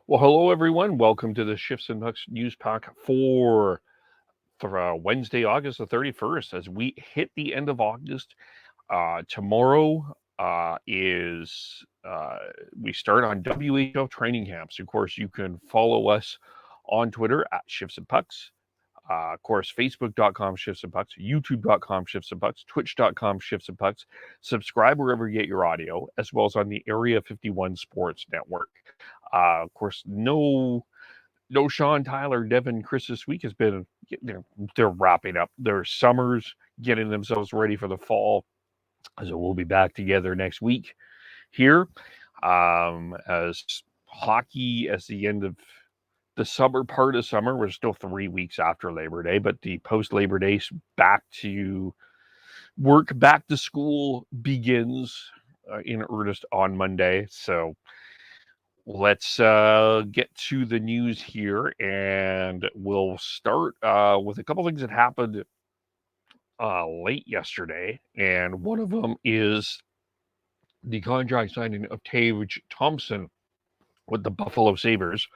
Well, hello everyone. Welcome to the Shifts and Pucks News Pack for Wednesday, August the 31st. As we hit the end of August, tomorrow is we start on WHL training camps. Of course, you can follow us on Twitter at Shifts and Pucks. Of course, Facebook.com Shifts and Pucks, YouTube.com Shifts and Pucks, Twitch.com Shifts and Pucks. Subscribe wherever you get your audio, as well as on the Area 51 Sports Network. Of course, no Sean, Tyler, Devin, Chris this week has been, they're wrapping up their summers, getting themselves ready for the fall. So we'll be back together next week here as hockey, as the end of the summer part of summer. We're still 3 weeks after Labor Day, but the post Labor Day back to work, back to school begins in earnest on Monday. So let's get to the news here, and we'll start with a couple things that happened late yesterday. And one of them is the contract signing of Tage Thompson with the Buffalo Sabres.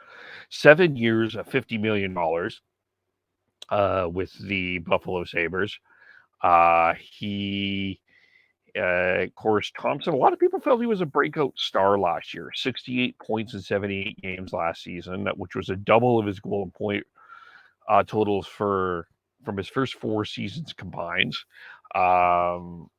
7 years, $50 million with the Buffalo Sabres. Of course, Thompson, a lot of people felt he was a breakout star last year. 68 points in 78 games last season, which was a double of his goal and point totals from his first 4 seasons combined. And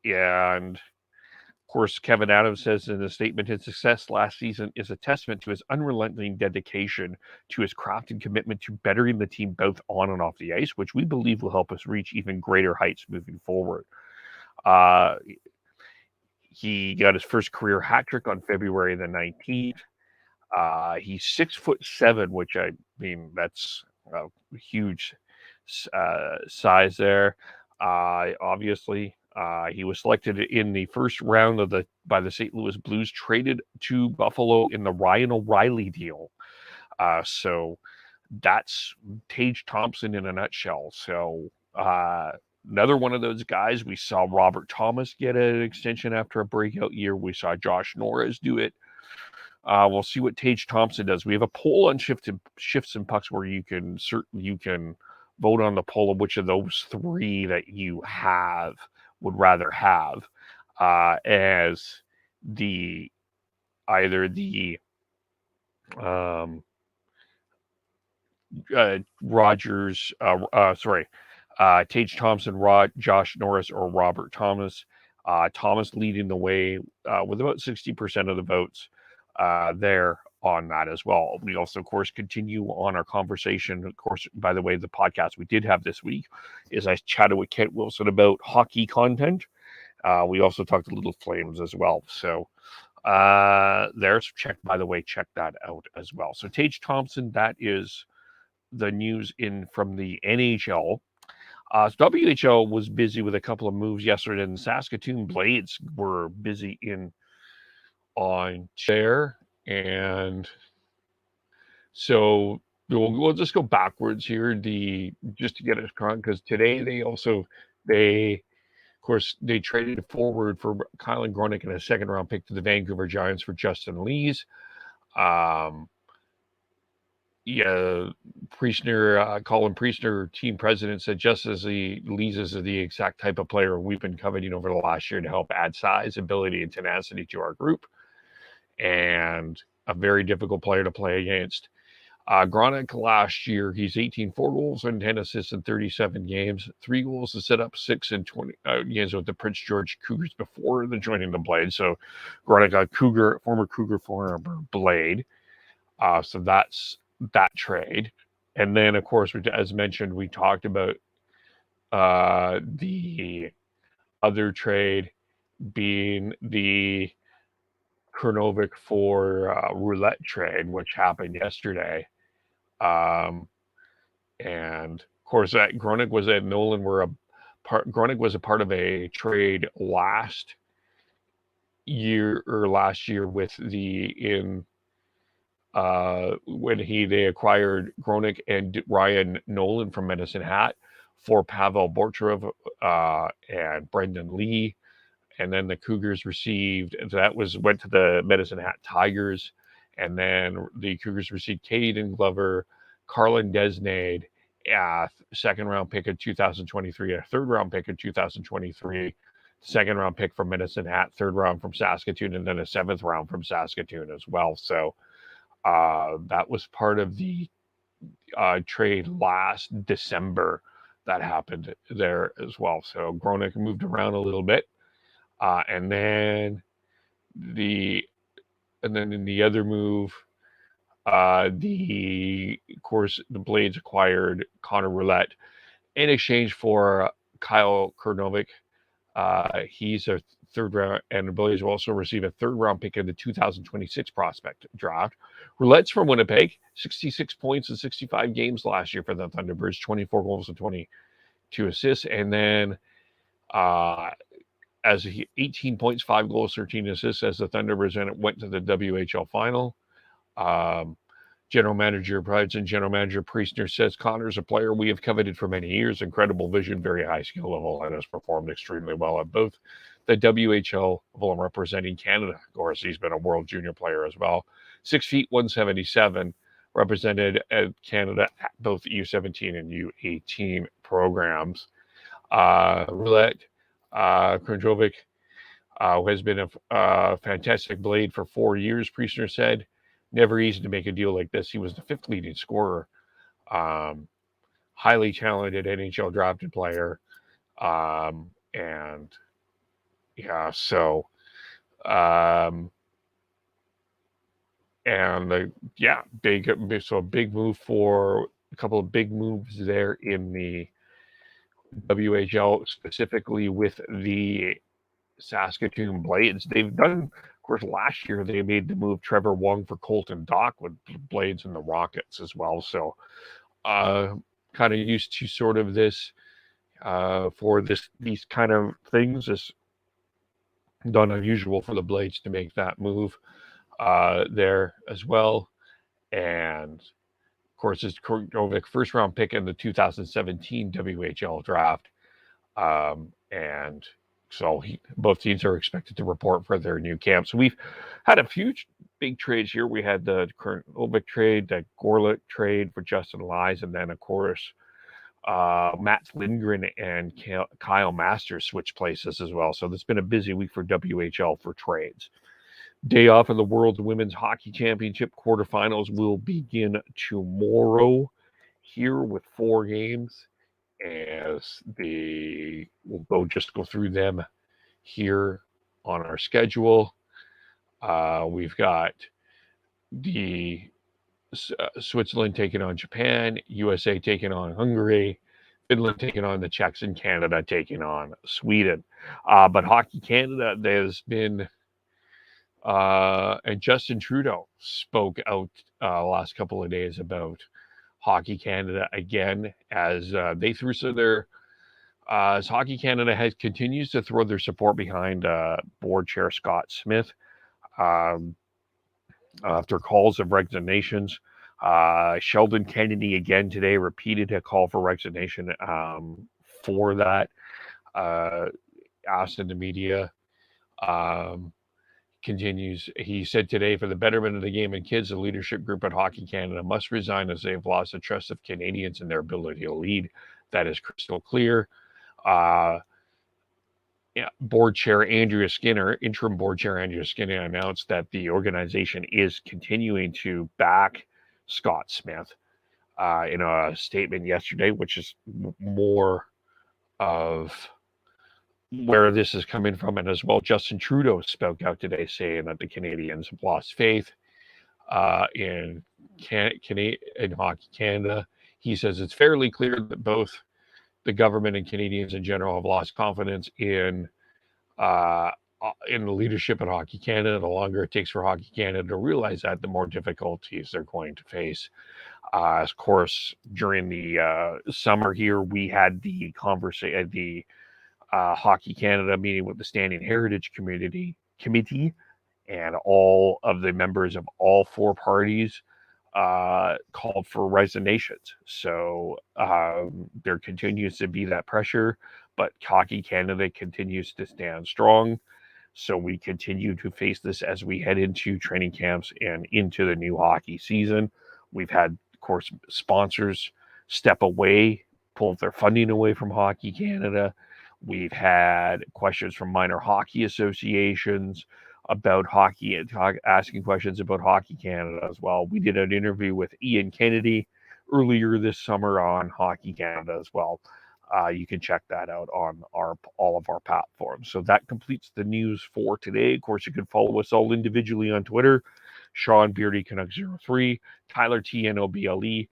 of course, Kevin Adams says in a statement, his success last season is a testament to his unrelenting dedication to his craft and commitment to bettering the team both on and off the ice, which we believe will help us reach even greater heights moving forward. He got his first career hat trick on February the 19th. He's 6'7", which I mean, that's a huge size there. Obviously, he was selected in the first round by the St. Louis Blues, traded to Buffalo in the Ryan O'Reilly deal. So that's Tage Thompson in a nutshell. So another one of those guys. We saw Robert Thomas get an extension after a breakout year. We saw Josh Norris do it. We'll see what Tage Thompson does. We have a poll on Shifts and Pucks where you can vote on the poll of which of those three that you would rather have as the either the Rogers, Tage Thompson, Josh Norris, or Robert Thomas. Thomas leading the way with about 60% of the votes there on that as well. We also, of course, continue on our conversation. Of course, by the way, the podcast we did have this week is I chatted with Kent Wilson about hockey content. We also talked a little Flames as well. So there's check that out as well. So Tage Thompson, that is the news in from the NHL. WHL was busy with a couple of moves yesterday, and the Saskatoon Blades were busy on there. And so we'll just go backwards here, just to get it strong, because today they traded forward for Kyle Gronick and a second round pick to the Vancouver Giants for Justin Lees. Colin Priestner, team president, said just as Lees is the exact type of player we've been coveting over the last year to help add size, ability, and tenacity to our group, and a very difficult player to play against. Gronick last year, he's 4 goals and 10 assists in 37 games, 3 goals to set up 6 in 20 games with the Prince George Cougars before joining the Blade. So Gronick, former Cougar, former Blade. So that's that trade. And then, of course, as mentioned, we talked about the other trade being the Kurnovic for roulette trade, which happened yesterday. And of course, that Gronick was at Nolan Gronick was a part of a trade last year with when they acquired Gronick and Ryan Nolan from Medicine Hat for Pavel Borcharov and Brendan Lee. And then the Cougars went to the Medicine Hat Tigers, And then the Cougars received Caden Glover, Carlin Desnade, a second-round pick in 2023, a third-round pick in 2023, second-round pick from Medicine Hat, third round from Saskatoon, and then a seventh round from Saskatoon as well. So that was part of the trade last December that happened there as well. So Gronick moved around a little bit, and then in the other move, of course, the Blades acquired Connor Roulette in exchange for Kyle Kurnovic. He's a third round, and the Blades will also receive a third round pick in the 2026 prospect draft. Roulette's from Winnipeg, 66 points in 65 games last year for the Thunderbirds, 24 goals and 22 assists. And then as 18 points, 5 goals, 13 assists as the Thunderbirds went to the WHL final. General Manager Priestner says Connor's a player we have coveted for many years. Incredible vision, very high skill level, and has performed extremely well at both the WHL level and representing Canada. Of course, he's been a World Junior player as well. 6 feet 177, represented Canada at both U17 and U18 programs. Roulette Krandjovic, who has been a fantastic Blade for 4 years, Priestner said. Never easy to make a deal like this. He was the 5th leading scorer. Highly talented NHL drafted player. And yeah, so big move for a couple of big moves there in the WHL, specifically with the Saskatoon Blades. They've done, of course, last year they made the move Trevor Wong for Colton Dock with Blades and the Rockets as well. So kind of used to sort of this for these kind of things. It's not unusual for the Blades to make that move there as well. And of course, it's Kurnovic, first round pick in the 2017 WHL draft. And so both teams are expected to report for their new camp. So we've had a few big trades here. We had the Kurnovic trade, the Gorlick trade for Justin Lies, and then, of course, Matt Lindgren and Kyle Masters switch places as well. So it's been a busy week for WHL for trades. Day off of the World Women's Hockey Championship quarterfinals will begin tomorrow here with 4 games. As we'll go through them here on our schedule. We've got the Switzerland taking on Japan, USA taking on Hungary, Finland taking on the Czechs, and Canada taking on Sweden. But Hockey Canada, there's been and Justin Trudeau spoke out last couple of days about Hockey Canada again as they threw as Hockey Canada continues to throw their support behind board chair Scott Smith after calls of resignations. Sheldon Kennedy again today repeated a call for resignation for that. Asked in the media. Continues. He said today, for the betterment of the game and kids, the leadership group at Hockey Canada must resign as they have lost the trust of Canadians in their ability to lead. That is crystal clear. Board chair Andrea Skinner, interim board chair Andrea Skinner, announced that the organization is continuing to back Scott Smith in a statement yesterday, which is more of where this is coming from. And as well, Justin Trudeau spoke out today saying that the Canadians have lost faith in Hockey Canada. He says it's fairly clear that both the government and Canadians in general have lost confidence in the leadership at Hockey Canada. The longer it takes for Hockey Canada to realize that, the more difficulties they're going to face. Of course, during the summer here, we had the conversation, the Hockey Canada meeting with the Standing Heritage Committee, and all of the members of all 4 parties called for resignations. So there continues to be that pressure, but Hockey Canada continues to stand strong. So we continue to face this as we head into training camps and into the new hockey season. We've had, of course, sponsors step away, pull their funding away from Hockey Canada. We've had questions from minor hockey associations about hockey and asking questions about Hockey Canada as well. We did an interview with Ian Kennedy earlier this summer on Hockey Canada as well. You can check that out on all of our platforms. So that completes the news for today. Of course, you can follow us all individually on Twitter. Sean Beardy Canuck 03, Tyler TNOBLE,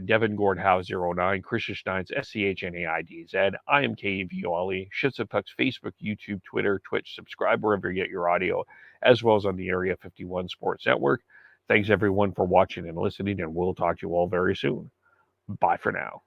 Devin Gordhouse 09, Christian Steins SCHNAIDZ. I am KVOLE, Shits and Pucks, Facebook, YouTube, Twitter, Twitch. Subscribe wherever you get your audio, as well as on the Area 51 Sports Network. Thanks everyone for watching and listening, and we'll talk to you all very soon. Bye for now.